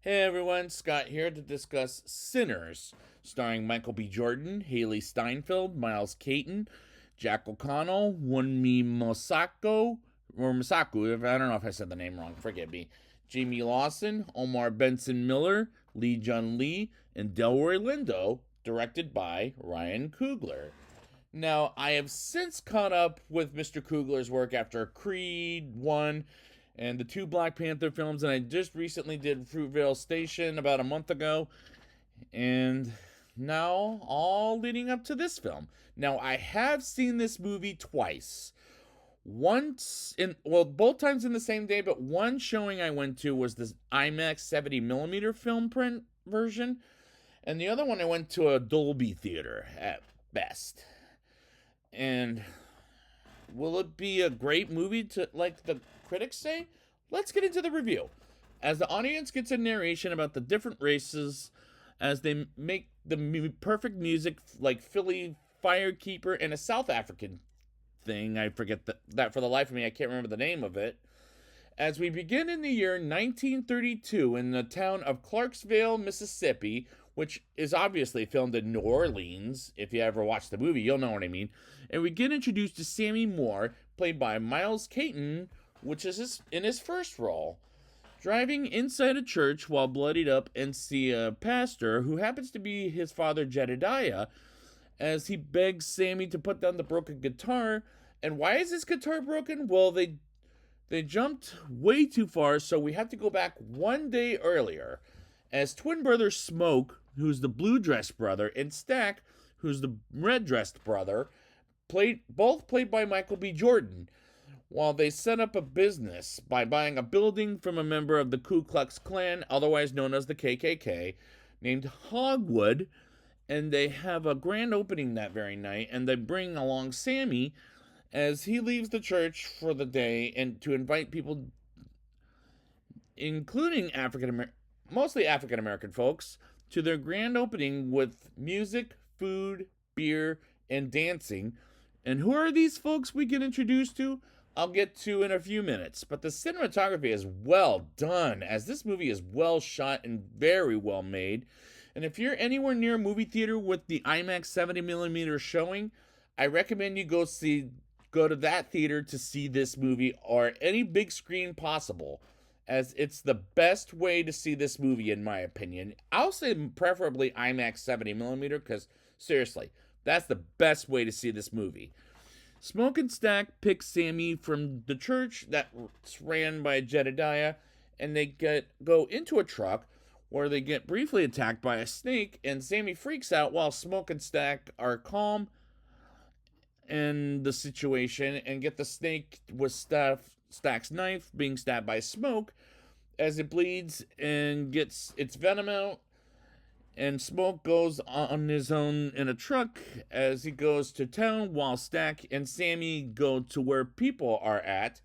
Hey everyone, Scott here to discuss Sinners, starring Michael B. Jordan, Haley Steinfeld, Miles Caton, Jack O'Connell, Wunmi Mosako, or Masaku, I don't know if I said the name wrong, forgive me, Jamie Lawson, Omar Benson Miller, Lee Jun Lee, and Delroy Lindo, directed by Ryan Coogler. Now, I have since caught up with Mr. Coogler's work after Creed 1 and the two Black Panther films, and I just recently did Fruitvale Station about a month ago, and now all leading up to this film. Now, I have seen this movie twice. Once in, well, both times in the same day, but one showing I went to was this IMAX 70 millimeter film print version, and the other one I went to a Dolby theater at best. And will it be a great movie to like the critics say? Let's get into the review. As the audience gets a narration about the different races as they make the perfect music like Philly Firekeeper and a South African thing. I forget that for the life of me. I can't remember the name of it. As we begin in the year 1932 in the town of Clarksville, Mississippi, which is obviously filmed in New Orleans. If you ever watch the movie, you'll know what I mean. And we get introduced to Sammy Moore, played by Miles Caton, which is in his first role. Driving inside a church while bloodied up and see a pastor who happens to be his father Jedediah as he begs Sammy to put down the broken guitar. And why is this guitar broken? Well, they jumped way too far, so we have to go back one day earlier. As twin brothers Smoke, who's the blue dressed brother, and Stack, who's the red dressed brother, both played by Michael B. Jordan, while they set up a business by buying a building from a member of the Ku Klux Klan, otherwise known as the KKK, named Hogwood, and they have a grand opening that very night, and they bring along Sammy as he leaves the church for the day and to invite people, including mostly African American folks, to their grand opening with music, food, beer, and dancing. And who are these folks we get introduced to? I'll get to in a few minutes. But the cinematography is well done, as this movie is well shot and very well made. And if you're anywhere near a movie theater with the IMAX 70 millimeter showing, I recommend you go to that theater to see this movie or any big screen possible, as it's the best way to see this movie in my opinion. I'll say preferably IMAX 70 millimeter, because seriously, that's the best way to see this movie. Smoke and Stack pick Sammy from the church that's ran by Jedediah, and they go into a truck where they get briefly attacked by a snake, and Sammy freaks out while Smoke and Stack are calm in the situation and get the snake with Stack's knife being stabbed by Smoke as it bleeds and gets its venom out. And Smoke goes on his own in a truck as he goes to town, while Stack and Sammy go to where people are at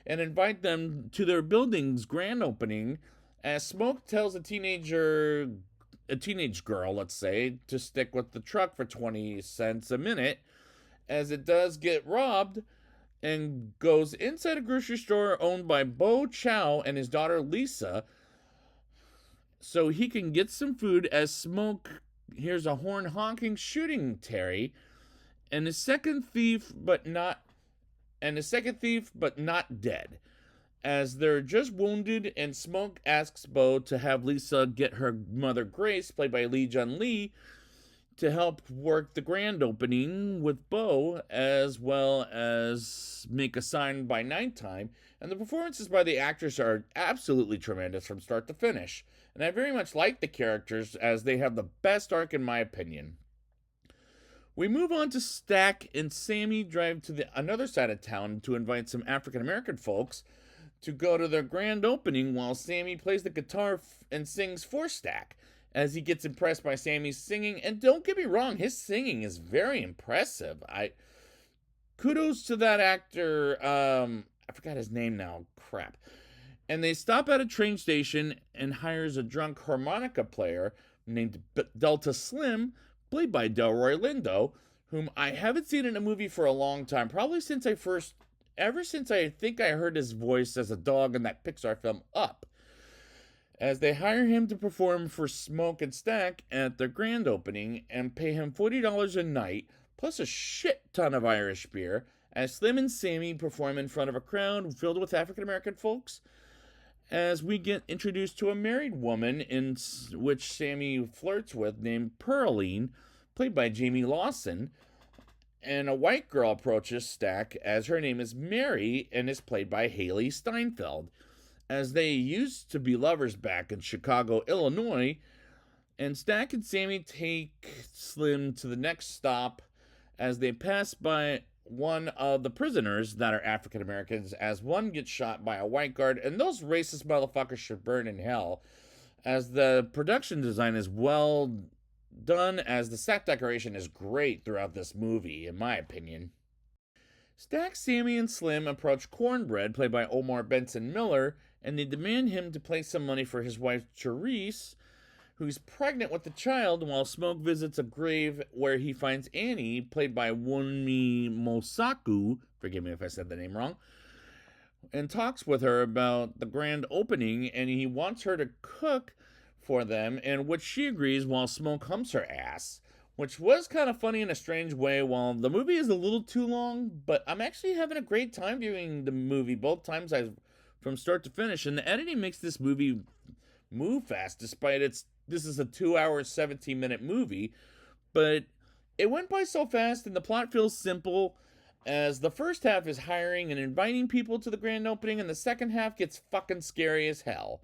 and invite them to their building's grand opening, as Smoke tells a teenage girl, let's say, to stick with the truck for 20 cents a minute, as it does get robbed, and goes inside a grocery store owned by Bo Chow and his daughter Lisa so he can get some food, as Smoke hears a horn honking shooting Terry and a second thief but not dead, as they're just wounded, and Smoke asks Bo to have Lisa get her mother Grace, played by Lee Jun Lee, to help work the grand opening with Bo, as well as make a sign by nighttime. And the performances by the actors are absolutely tremendous from start to finish. And I very much like the characters, as they have the best arc in my opinion. We move on to Stack and Sammy drive to another side of town to invite some African American folks to go to their grand opening, while Sammy plays the guitar and sings for Stack, as he gets impressed by Sammy's singing. And don't get me wrong, his singing is very impressive. Kudos to that actor. I forgot his name now. Crap. And they stop at a train station and hires a drunk harmonica player named Delta Slim, played by Delroy Lindo, whom I haven't seen in a movie for a long time, probably ever since I think I heard his voice as a dog in that Pixar film Up. as they hire him to perform for Smoke and Stack at their grand opening and pay him $40 a night, plus a shit ton of Irish beer, as Slim and Sammy perform in front of a crowd filled with African American folks. As we get introduced to a married woman in which Sammy flirts with named Pearline, played by Jamie Lawson, and a white girl approaches Stack as her name is Mary and is played by Haley Steinfeld, as they used to be lovers back in Chicago, Illinois, and Stack and Sammy take Slim to the next stop as they pass by one of the prisoners that are African Americans, as one gets shot by a white guard, and those racist motherfuckers should burn in hell, as the production design is well done, as the set decoration is great throughout this movie, in my opinion. Stack, Sammy, and Slim approach Cornbread, played by Omar Benson Miller, and they demand him to pay some money for his wife, Therese, who's pregnant with the child, while Smoke visits a grave where he finds Annie, played by Wunmi Mosaku, forgive me if I said the name wrong, and talks with her about the grand opening, and he wants her to cook for them, and which she agrees while Smoke humps her ass, which was kind of funny in a strange way. While the movie is a little too long, but I'm actually having a great time viewing the movie both times from start to finish, and the editing makes this movie move fast despite this is a 2 hour 17-minute movie, but it went by so fast, and the plot feels simple, as the first half is hiring and inviting people to the grand opening, and the second half gets fucking scary as hell.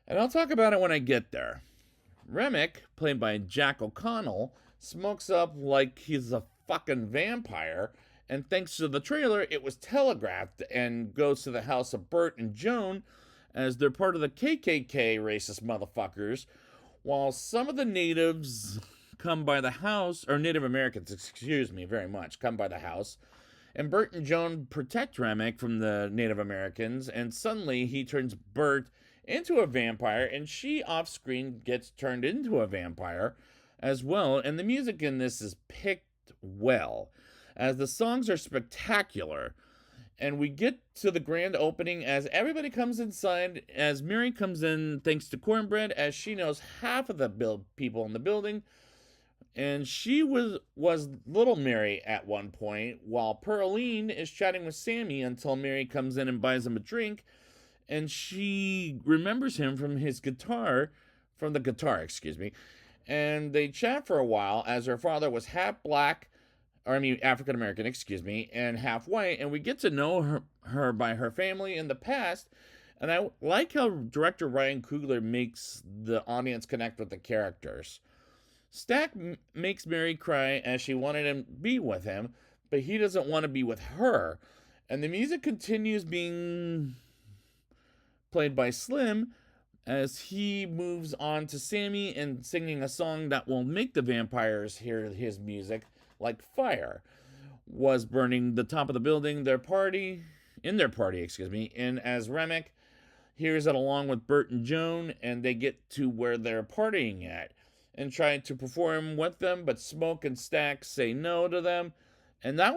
And I'll talk about it when I get there. Remick, played by Jack O'Connell, smokes up like he's a fucking vampire, and thanks to the trailer, it was telegraphed, and goes to the house of Bert and Joan, as they're part of the KKK racist motherfuckers, while some of the natives come by the house, or Native Americans, excuse me very much, come by the house, and Bert and Joan protect Remick from the Native Americans, and suddenly he turns Bert into a vampire, and she off-screen gets turned into a vampire as well, and the music in this is picked well, as the songs are spectacular. And we get to the grand opening as everybody comes inside, as Mary comes in thanks to Cornbread, as she knows half of the people in the building, and she was little Mary at one point, while Pearline is chatting with Sammy until Mary comes in and buys him a drink, and she remembers him from the guitar, excuse me, and they chat for a while, as her father was half black, African American, excuse me, and half white, and we get to know her by her family in the past, and I like how director Ryan Coogler makes the audience connect with the characters. Stack makes Mary cry as she wanted him to be with him, but he doesn't want to be with her, and the music continues being played by Slim, as he moves on to Sammy and singing a song that will make the vampires hear his music, like fire was burning the top of the building, in their party, excuse me, and as Remick hears it along with Bert and Joan, and they get to where they're partying at, and try to perform with them, but Smoke and Stack say no to them, and that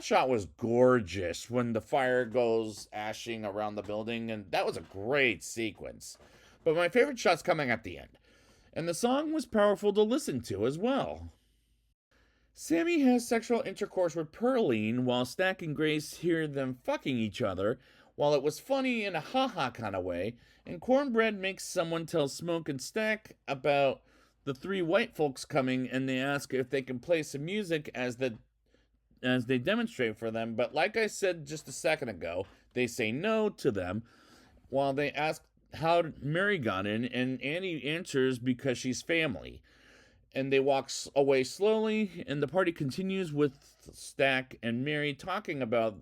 shot was gorgeous when the fire goes ashing around the building, and that was a great sequence. But my favorite shot's coming at the end, and the song was powerful to listen to as well. Sammy has sexual intercourse with Pearline, while Stack and Grace hear them fucking each other, while it was funny in a haha kind of way, and Cornbread makes someone tell Smoke and Stack about the three white folks coming, and they ask if they can play some music as they demonstrate for them, but like I said just a second ago, they say no to them, while they ask how Mary got in, and Annie answers because she's family. And they walk away slowly, and the party continues with Stack and Mary talking about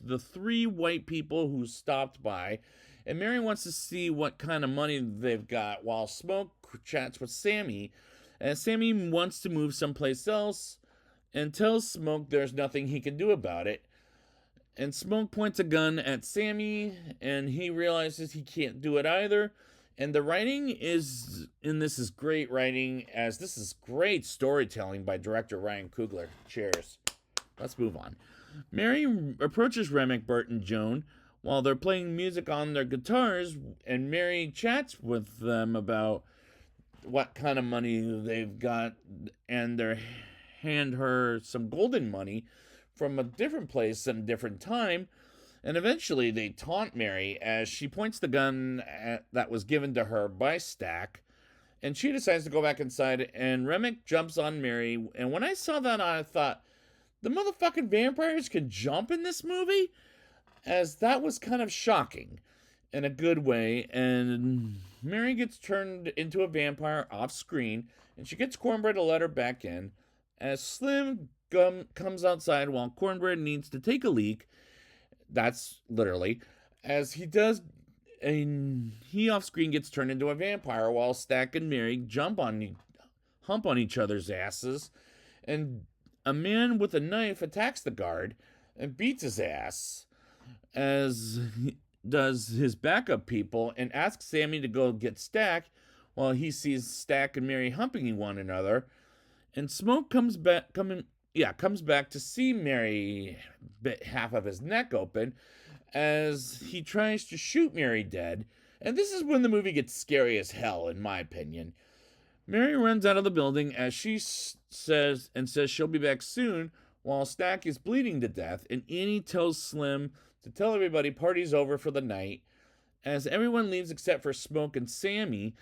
the three white people who stopped by, and Mary wants to see what kind of money they've got, while Smoke chats with Sammy, and Sammy wants to move someplace else, and tells Smoke there's nothing he can do about it. And Smoke points a gun at Sammy, and he realizes he can't do it either. And the writing is great writing, as this is great storytelling by director Ryan Coogler. Cheers. Let's move on. Mary approaches Remick, Bert, and Joan, while they're playing music on their guitars, and Mary chats with them about what kind of money they've got, and they hand her some golden money from a different place and a different time. And eventually they taunt Mary as she points the gun that was given to her by Stack, and she decides to go back inside, and Remick jumps on Mary. And when I saw that, I thought, the motherfucking vampires can jump in this movie? As that was kind of shocking in a good way. And Mary gets turned into a vampire off screen, and she gets Cornbread to let her back in. As Slim comes outside while Cornbread needs to take a leak, that's literally, as he does, and he off screen gets turned into a vampire while Stack and Mary hump on each other's asses, and a man with a knife attacks the guard and beats his ass, as he does his backup people, and asks Sammy to go get Stack while he sees Stack and Mary humping one another. And Smoke comes back to see Mary bit half of his neck open as he tries to shoot Mary dead. And this is when the movie gets scary as hell, in my opinion. Mary runs out of the building as she says she'll be back soon, while Stack is bleeding to death, and Annie tells Slim to tell everybody party's over for the night. As everyone leaves except for Smoke and Sammy,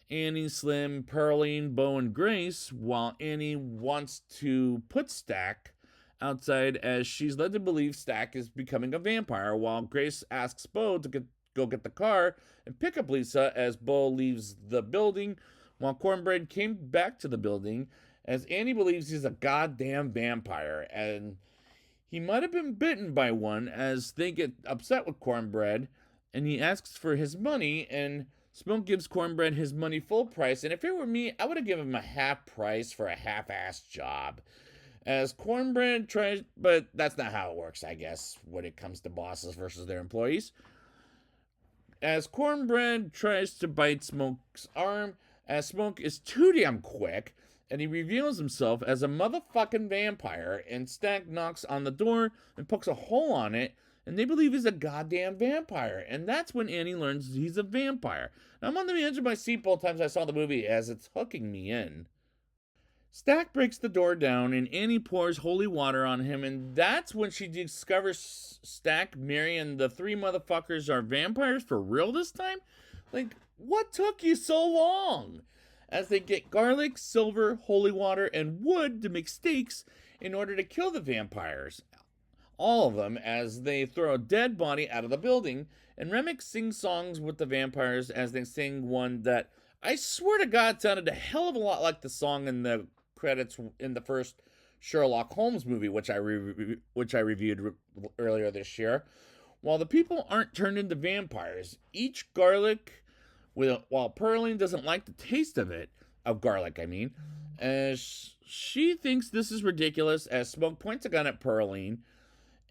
Annie, Slim, Pearline, Bo, and Grace, while Annie wants to put Stack outside as she's led to believe Stack is becoming a vampire, while Grace asks Bo to go get the car and pick up Lisa as Bo leaves the building, while Cornbread came back to the building as Annie believes he's a goddamn vampire, and he might have been bitten by one as they get upset with Cornbread, and he asks for his money, and Smoke gives Cornbread his money full price, and if it were me, I would have given him a half price for a half-assed job. As Cornbread tries, but that's not how it works, I guess, when it comes to bosses versus their employees. As Cornbread tries to bite Smoke's arm, as Smoke is too damn quick, and he reveals himself as a motherfucking vampire, and Stack knocks on the door and pokes a hole on it, and they believe he's a goddamn vampire. And that's when Annie learns he's a vampire. Now, I'm on the edge of my seat both times I saw the movie as it's hooking me in. Stack breaks the door down, and Annie pours holy water on him, and that's when she discovers Stack, Mary, and the three motherfuckers are vampires for real this time? Like, what took you so long? As they get garlic, silver, holy water, and wood to make stakes in order to kill the vampires. All of them, as they throw a dead body out of the building, and Remick sings songs with the vampires as they sing one that I swear to God sounded a hell of a lot like the song in the credits in the first Sherlock Holmes movie, which I reviewed earlier this year. While the people aren't turned into vampires, each garlic, while Pearline doesn't like the taste of garlic, as she thinks this is ridiculous, as Smoke points a gun at Pearline,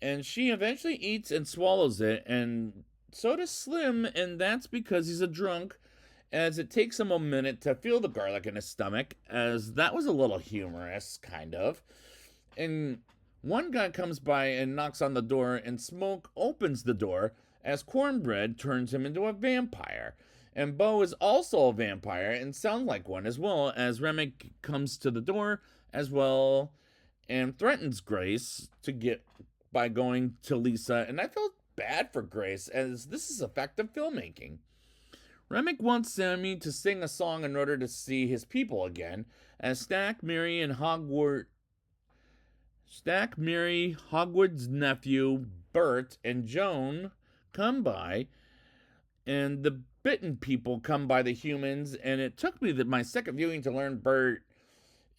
and she eventually eats and swallows it, and so does Slim, and that's because he's a drunk, as it takes him a minute to feel the garlic in his stomach, as that was a little humorous, kind of. And one guy comes by and knocks on the door, and Smoke opens the door as Cornbread turns him into a vampire. And Bo is also a vampire and sounds like one as well, as Remick comes to the door as well and threatens Grace by going to Lisa. And I felt bad for Grace, as this is effective filmmaking. Remick wants Sammy to sing a song in order to see his people again, as Stack, Mary, Hogwood's nephew, Bert, and Joan come by, and the bitten people come by the humans, and it took me my second viewing to learn Bert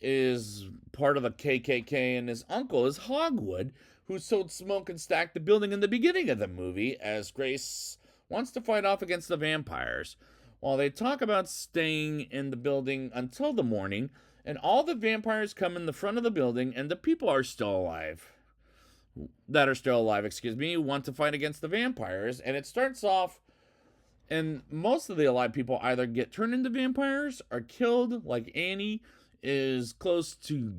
is part of the KKK, and his uncle is Hogwood, who sold Smoke and Stack the building in the beginning of the movie, as Grace wants to fight off against the vampires. While they talk about staying in the building until the morning, and all the vampires come in the front of the building, and the people want to fight against the vampires, and it starts off, and most of the alive people either get turned into vampires or killed, like Annie is close to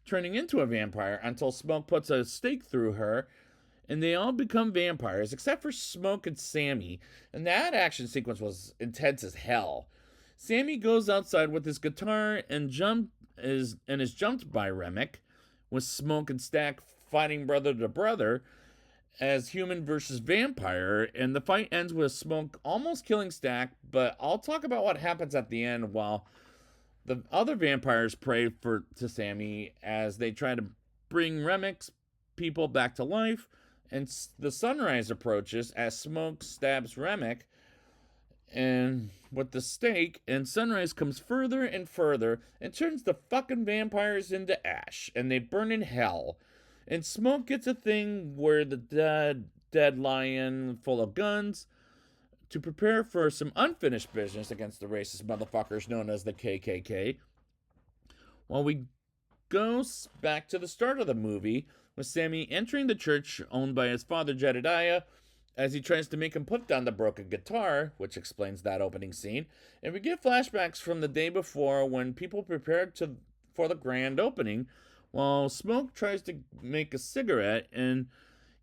turning into a vampire until Smoke puts a stake through her, and they all become vampires except for Smoke and Sammy, and that action sequence was intense as hell. Sammy goes outside with his guitar and is jumped by Remick, with Smoke and Stack fighting brother to brother as human versus vampire, and the fight ends with Smoke almost killing Stack, but I'll talk about what happens at the end while the other vampires pray to Sammy as they try to bring Remick's people back to life, and the sunrise approaches as Smoke stabs Remick and with the stake, and sunrise comes further and further and turns the fucking vampires into ash, and they burn in hell. And Smoke gets a thing where the dead lion full of guns to prepare for some unfinished business against the racist motherfuckers known as the KKK. While we go back to the start of the movie, with Sammy entering the church owned by his father Jedediah, as he tries to make him put down the broken guitar, which explains that opening scene, and we get flashbacks from the day before when people prepared for the grand opening, while Smoke tries to make a cigarette and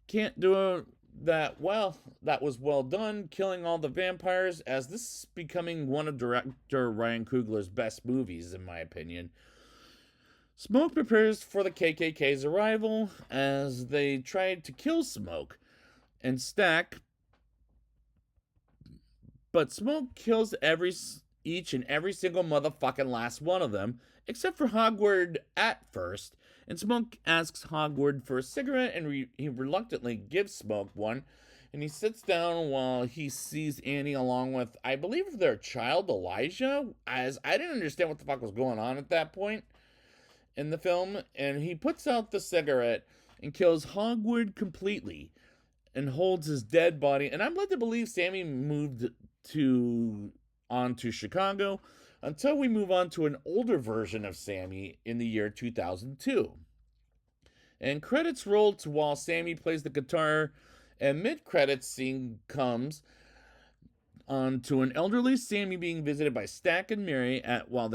can't do that well. That was well done, killing all the vampires, as this is becoming one of director Ryan Coogler's best movies, in my opinion. Smoke prepares for the KKK's arrival as they tried to kill Smoke and Stack, but Smoke kills each and every single motherfucking last one of them, except for Hogwarts at first. And Smoke asks Hogwarts for a cigarette, and he reluctantly gives Smoke one. And he sits down while he sees Annie along with, I believe, their child Elijah, as I didn't understand what the fuck was going on at that point in the film. And he puts out the cigarette and kills Hogwarts completely and holds his dead body. And I'm led to believe Sammy moved on to Chicago until we move on to an older version of Sammy in the year 2002. And credits roll to while Sammy plays the guitar, and mid-credits scene comes on to an elderly Sammy being visited by Stack and Mary while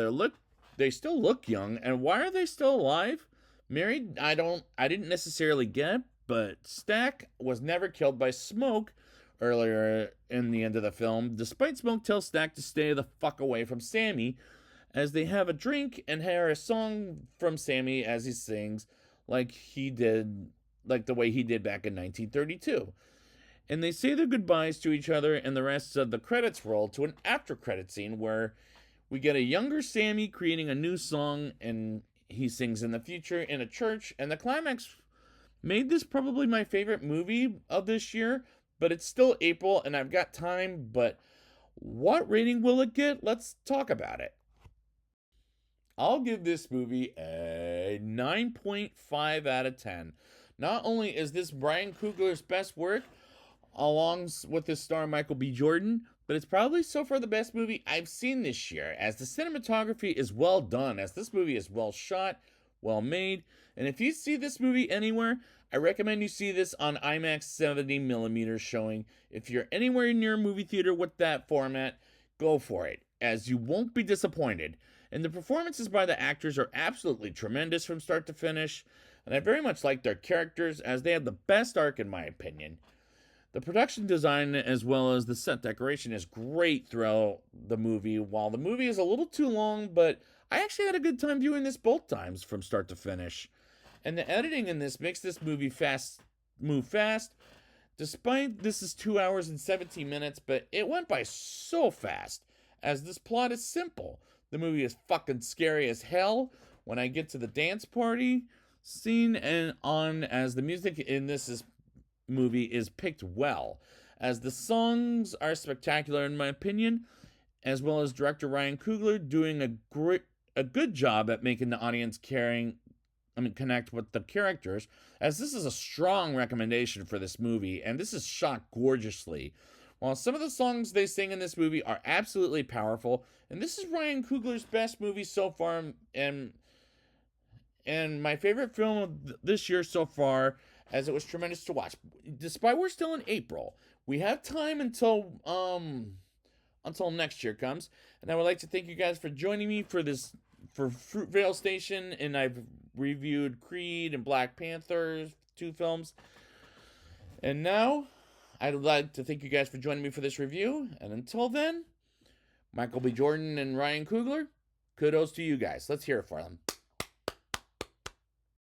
they still look young. And why are they still alive? Mary, I didn't necessarily get, but Stack was never killed by Smoke earlier in the end of the film, despite Smoke tells Stack to stay the fuck away from Sammy, as they have a drink and hear a song from Sammy as he sings like the way he did back in 1932. And they say their goodbyes to each other, and the rest of the credits roll to an after credit scene where we get a younger Sammy creating a new song, and he sings in the future in a church, and the climax made this probably my favorite movie of this year, but it's still April and I've got time. But what rating will it get? Let's talk about it. I'll give this movie a 9.5 out of 10. Not only is this Ryan Coogler's best work, along with his star Michael B. Jordan, but it's probably so far the best movie I've seen this year, as the cinematography is well done, as this movie is well shot, well made, and if you see this movie anywhere, I recommend you see this on IMAX 70mm showing. If you're anywhere near a movie theater with that format, go for it, as you won't be disappointed. And the performances by the actors are absolutely tremendous from start to finish, and I very much like their characters, as they have the best arc in my opinion. The production design as well as the set decoration is great throughout the movie, while the movie is a little too long, but I actually had a good time viewing this both times from start to finish. And the editing in this makes this movie move fast. Despite this is 2 hours and 17 minutes, but it went by so fast, as this plot is simple. The movie is fucking scary as hell when I get to the dance party scene, and on as the music in this movie is picked well, as the songs are spectacular in my opinion, as well as director Ryan Coogler doing a good job at making the audience connect with the characters, as this is a strong recommendation for this movie, and this is shot gorgeously. While some of the songs they sing in this movie are absolutely powerful, and this is Ryan Coogler's best movie so far, and my favorite film of this year so far, as it was tremendous to watch. Despite we're still in April, we have time until next year comes, and I would like to thank you guys for joining me for Fruitvale Station, and I've reviewed Creed and Black Panther, 2 films. And now, I'd like to thank you guys for joining me for this review. And until then, Michael B. Jordan and Ryan Coogler, kudos to you guys. Let's hear it for them.